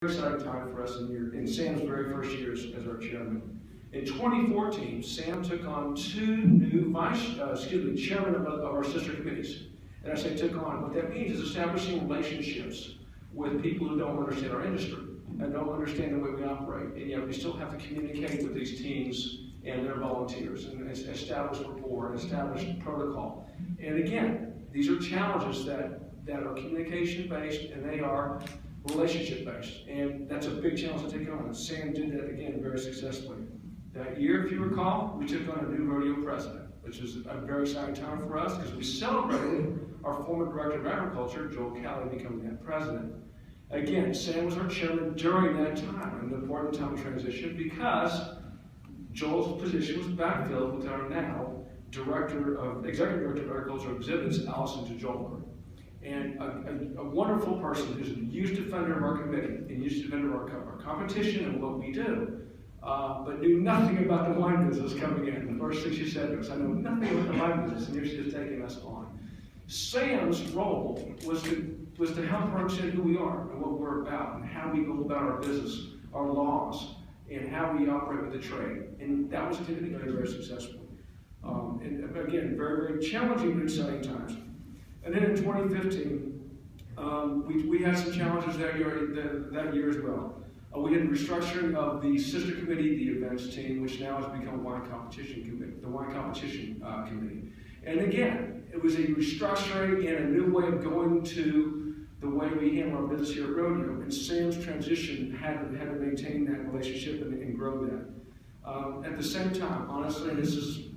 Exciting time for us in Sam's very first years as our chairman. In 2014, Sam took on two new chairman of our sister committees. And I say took on, what that means is establishing relationships with people who don't understand our industry and don't understand the way we operate. And yet we still have to communicate with these teams and their volunteers and establish rapport and establish protocol. And again, these are challenges that are communication-based, and they are relationship-based, and that's a big challenge to take on. And Sam did that again very successfully. That year, if you recall, we took on a new rodeo president, which is a very exciting time for us because we celebrated our former director of agriculture, Joel Calley, becoming that president. Again, Sam was our chairman during that time, an important time of transition, because Joel's position was backfilled with our now executive director of agriculture exhibits, Allison DeJoler. And a wonderful person who's a huge defender of our committee and huge defender of our competition and what we do, but knew nothing about the wine business coming in. The first thing she said to us, I know nothing about the wine business, and here she is taking us on. Sam's role was to help her understand who we are and what we're about and how we go about our business, our laws, and how we operate with the trade. And that was very, very successful. And again, very, very challenging but exciting times. And then in 2015, we had some challenges that year as well. We had a restructuring of the sister committee, the events team, which now has become wine competition committee, the wine competition committee. And again, it was a restructuring and a new way of going to the way we handle our business here at Rodeo. And Sam's transition had to maintain that relationship and grow that. At the same time, honestly, this is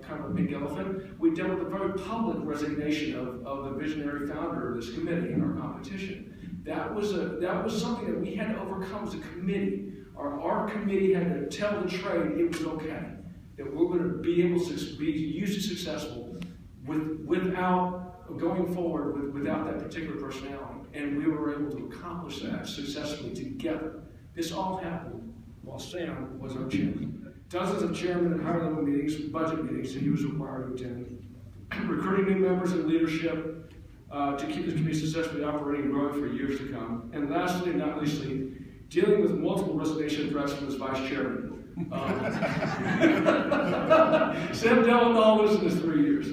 kind of a big elephant, we dealt with the very public resignation of the visionary founder of this committee in our competition. That was something that we had to overcome as a committee. Our committee had to tell the trade it was okay, that we're going to be able to be hugely successful without going forward without that particular personality. And we were able to accomplish that successfully together. This all happened while Sam was our chairman. Dozens of chairmen and higher-level meetings, budget meetings that he was required to attend, recruiting new members and leadership to keep the committee successfully operating and growing for years to come. And lastly, and not leastly, dealing with multiple resignation threats from his vice chairman. Sam dealt with all this in his 3 years.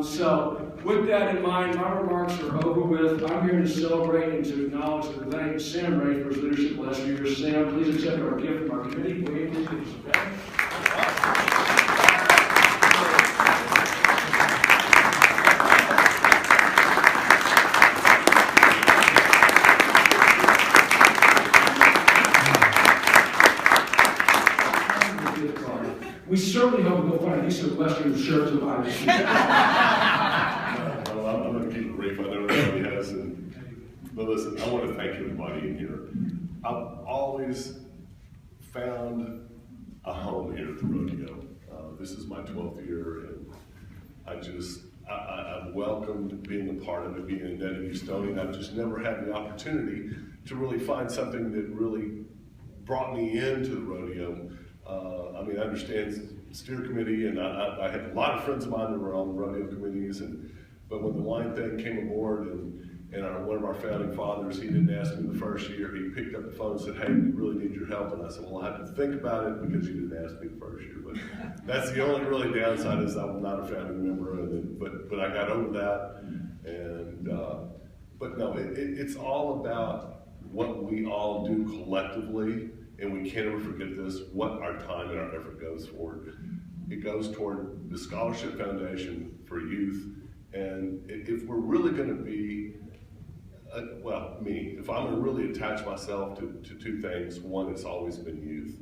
So with that in mind, my remarks are over with. I'm here to celebrate and to acknowledge and thank Sam Ray for his leadership last year. Sam, please accept our gift from our committee. We certainly hope we'll find a decent Western shirt to buy this year. Well, I'm going to keep it brief. I know everybody has. But listen, I want to thank everybody in here. I've always found a home here at the rodeo. This is my 12th year, and I've welcomed being a part of it, being a native Houstonian. I've just never had the opportunity to really find something that really brought me into the rodeo. I mean, I understand steer committee, and I had a lot of friends of mine that were on rodeo committees, but when the wine thing came aboard, and one of our founding fathers, he didn't ask me the first year, he picked up the phone and said, hey, we really need your help, and I said, well, I have to think about it because you didn't ask me the first year, but that's the only really downside is I'm not a founding member, but I got over that, but no, it's all about what we all do collectively. And we can't ever forget this, what our time and our effort goes toward. It goes toward the Scholarship Foundation for Youth. And if we're really going to be, if I'm going to really attach myself to two things, one, it's always been youth.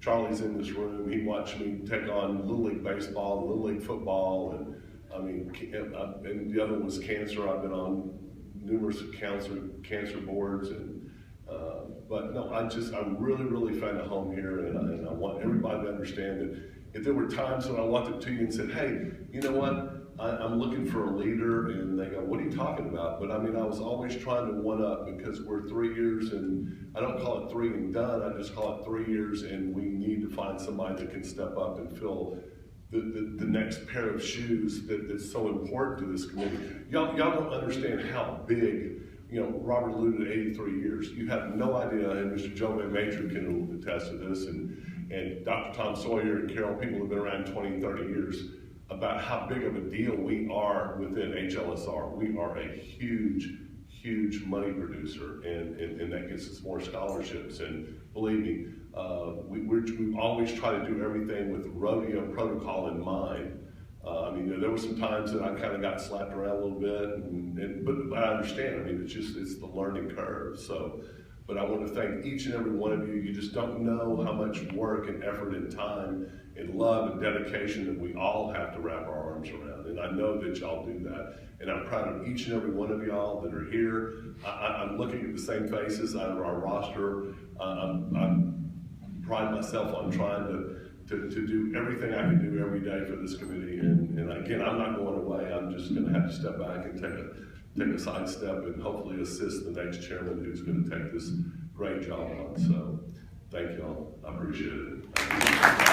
Charlie's in this room, he watched me take on Little League Baseball, Little League Football, and the other was cancer. I've been on numerous cancer boards, but no, I really, really found a home here, and I want everybody to understand that if there were times when I walked up to you and said, hey, you know what, I'm looking for a leader, and they go, what are you talking about? But I mean, I was always trying to one up because we're 3 years, and I don't call it 3 and done, I just call it 3 years, and we need to find somebody that can step up and fill the next pair of shoes that's so important to this committee. Y'all don't understand how big Robert alluded to 83 years. You have no idea, and Mr. Joe Matron can attest to this, and Dr. Tom Sawyer and Carol, people have been around 20, 30 years, about how big of a deal we are within HLSR. We are a huge, huge money producer, and that gets us more scholarships. And believe me, we always try to do everything with rodeo protocol in mind. There were some times that I kind of got slapped around a little bit, but I understand. It's the learning curve. So, but I want to thank each and every one of you. You just don't know how much work and effort and time and love and dedication that we all have to wrap our arms around. And I know that y'all do that. And I'm proud of each and every one of y'all that are here. I'm looking at the same faces out of our roster. I pride myself on trying to do everything I can do every day for this committee. And again, I'm not going away. I'm just going to have to step back and take a side step and hopefully assist the next chairman who's going to take this great job on. So thank y'all. I appreciate it.